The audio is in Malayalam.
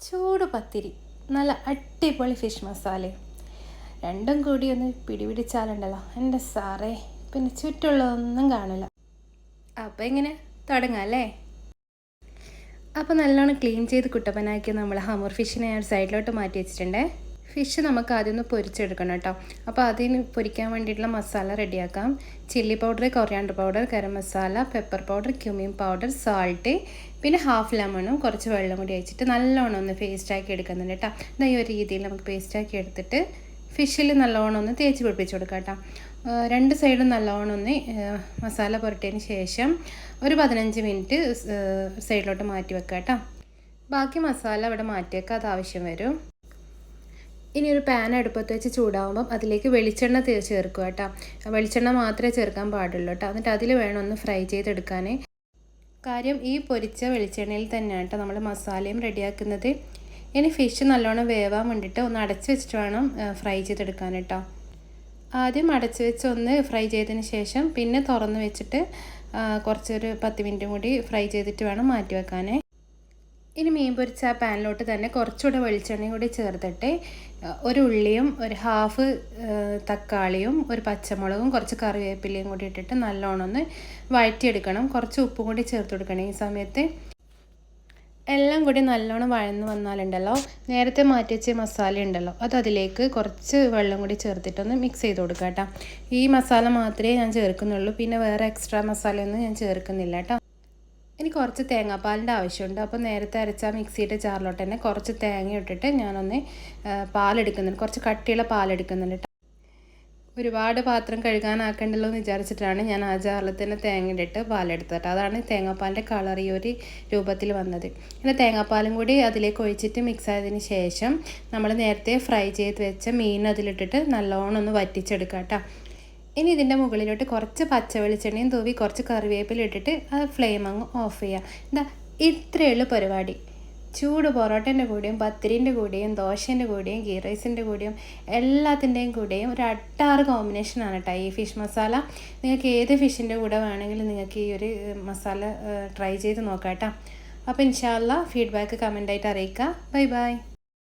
ചൂട് പത്തിരി, നല്ല അടിപൊളി ഫിഷ് മസാലയും രണ്ടും കൂടി ഒന്ന് പിടിപിടിച്ചാലുണ്ടല്ലോ എൻ്റെ സാറേ, പിന്നെ ചുറ്റുള്ളതൊന്നും കാണില്ല. അപ്പോൾ എങ്ങനെ തുടങ്ങാം അല്ലേ? അപ്പോൾ നല്ലോണം ക്ലീൻ ചെയ്ത് കുട്ടപ്പനാക്കി നമ്മൾ ഹമൂർ ഫിഷിനെ ഞാൻ സൈഡിലോട്ട് മാറ്റി വെച്ചിട്ടുണ്ട്. ഫിഷ് നമുക്ക് ആദ്യം ഒന്ന് പൊരിച്ചെടുക്കണം കേട്ടോ. അപ്പോൾ അതിന് പൊരിക്കാൻ വേണ്ടിയിട്ടുള്ള മസാല റെഡിയാക്കാം. Chilli powder, coriander powder, garam masala, pepper powder, cumin powder, salt, പിന്നെ ഹാഫ് ലെമണും കുറച്ച് വെള്ളം കൂടി ഒഴിച്ചിട്ട് നല്ലോണം ഒന്ന് പേസ്റ്റാക്കി എടുക്കുന്നുണ്ട് കേട്ടോ. ഈ ഒരു രീതിയിൽ നമുക്ക് പേസ്റ്റാക്കി എടുത്തിട്ട് ഫിഷിൽ നല്ലോണം ഒന്ന് തേച്ച് പിടിപ്പിച്ച് കൊടുക്കാം കേട്ടോ. രണ്ട് സൈഡും നല്ലോണം ഒന്ന് മസാല പുരട്ടിയതിന് ശേഷം ഒരു 15 മിനിറ്റ് സൈഡിലോട്ട് മാറ്റി വെക്കാം കേട്ടോ. ബാക്കി മസാല ഇവിടെ മാറ്റി വെക്കാം, അത് ആവശ്യം വരും. ഇനി ഒരു പാൻ അടുപ്പത്ത് വെച്ച് ചൂടാകുമ്പം അതിലേക്ക് വെളിച്ചെണ്ണ ചേർക്കുക കേട്ടോ. വെളിച്ചെണ്ണ മാത്രമേ ചേർക്കാൻ പാടുള്ളൂ കേട്ടോ. എന്നിട്ട് അതിൽ വേണം ഒന്ന് ഫ്രൈ ചെയ്തെടുക്കാൻ. കാര്യം ഈ പൊരിച്ച വെളിച്ചെണ്ണയിൽ തന്നെയാണ് കേട്ടോ നമ്മൾ മസാലയും റെഡിയാക്കുന്നത്. ഇനി ഫിഷ് നല്ലോണം വേവാൻ വേണ്ടിയിട്ട് ഒന്ന് അടച്ച് വെച്ചിട്ട് വേണം ഫ്രൈ ചെയ്തെടുക്കാൻ കേട്ടോ. ആദ്യം അടച്ച് വെച്ച് ഒന്ന് ഫ്രൈ ചെയ്തതിന് ശേഷം പിന്നെ തുറന്ന് വെച്ചിട്ട് കുറച്ചൊരു 10 മിനിറ്റും കൂടി ഫ്രൈ ചെയ്തിട്ട് വേണം മാറ്റി വെക്കാൻ. ഇനി മീൻ പൊരിച്ച ആ പാനിലോട്ട് തന്നെ കുറച്ചുകൂടെ വെളിച്ചെണ്ണയും കൂടി ചേർത്തിട്ട് ഒരു ഉള്ളിയും ഒരു ഹാഫ് തക്കാളിയും ഒരു പച്ചമുളകും കുറച്ച് കറിവേപ്പിലയും കൂടി ഇട്ടിട്ട് നല്ലോണം ഒന്ന് വഴറ്റിയെടുക്കണം. കുറച്ച് ഉപ്പും കൂടി ചേർത്ത് കൊടുക്കണം. ഈ സമയത്ത് എല്ലാം കൂടി നല്ലോണം വഴന്ന് വന്നാലുണ്ടല്ലോ, നേരത്തെ മാറ്റി വെച്ച മസാല ഉണ്ടല്ലോ, അത് അതിലേക്ക് കുറച്ച് വെള്ളം കൂടി ചേർത്തിട്ടൊന്ന് മിക്സ് ചെയ്ത് കൊടുക്കുക കേട്ടോ. ഈ മസാല മാത്രമേ ഞാൻ ചേർക്കുന്നുള്ളൂ, പിന്നെ വേറെ എക്സ്ട്രാ മസാലയൊന്നും ഞാൻ ചേർക്കുന്നില്ല കേട്ടോ. ഇനി കുറച്ച് തേങ്ങാപ്പാലിൻ്റെ ആവശ്യമുണ്ട്. അപ്പോൾ നേരത്തെ അരച്ച മിക്സിയുടെ ജാറിലോട്ട് തന്നെ കുറച്ച് തേങ്ങ ഇട്ടിട്ട് ഞാനൊന്ന് പാലെടുക്കുന്നുണ്ട്. കുറച്ച് കട്ടിയുള്ള പാലെടുക്കുന്നുണ്ട് കേട്ടോ. ഒരുപാട് പാത്രം കഴുകാനാക്കണ്ടല്ലോ എന്ന് വിചാരിച്ചിട്ടാണ് ഞാൻ ആ ജാറിൽ തന്നെ തേങ്ങ ഇട്ടിട്ട് പാലെടുത്തത്. അതാണ് തേങ്ങാപ്പാലിൻ്റെ കളർ ഈ ഒരു രൂപത്തിൽ വന്നത്. പിന്നെ തേങ്ങാപ്പാലും കൂടി അതിലേക്ക് ഒഴിച്ചിട്ട് മിക്സ് ആയതിന് ശേഷം നമ്മൾ നേരത്തെ ഫ്രൈ ചെയ്ത് വെച്ച മീൻ അതിലിട്ടിട്ട് നല്ലോണം ഒന്ന് വറ്റിച്ചെടുക്കാം കേട്ടോ. ഇനി ഇതിൻ്റെ മുകളിലോട്ട് കുറച്ച് പച്ച വെളിച്ചെണ്ണയും തൂവി കുറച്ച് കറിവേപ്പില ഇട്ടിട്ട് ആ ഫ്ലെയിം അങ്ങ് ഓഫ് ചെയ്യുക. ഇത്രയേ ഉള്ളൂ പരിപാടി. ചൂട് പൊറോട്ടേൻ്റെ കൂടെയും പത്തിരിൻ്റെ കൂടെയും ദോശേൻ്റെ കൂടെയും ഗീ റൈസിൻ്റെ കൂടെയും എല്ലാത്തിൻ്റെയും കൂടെയും ഒരു അട്ടാറ് കോമ്പിനേഷനാണ് കേട്ടോ ഈ ഫിഷ് മസാല. നിങ്ങൾക്ക് ഏത് ഫിഷിൻ്റെ കൂടെ വേണമെങ്കിലും നിങ്ങൾക്ക് ഈ ഒരു മസാല ട്രൈ ചെയ്ത് നോക്കാം കേട്ടോ. അപ്പോൾ ഇൻഷാ അല്ലാഹ് ഫീഡ്ബാക്ക് കമൻ്റായിട്ട് അറിയിക്കുക. Bye bye.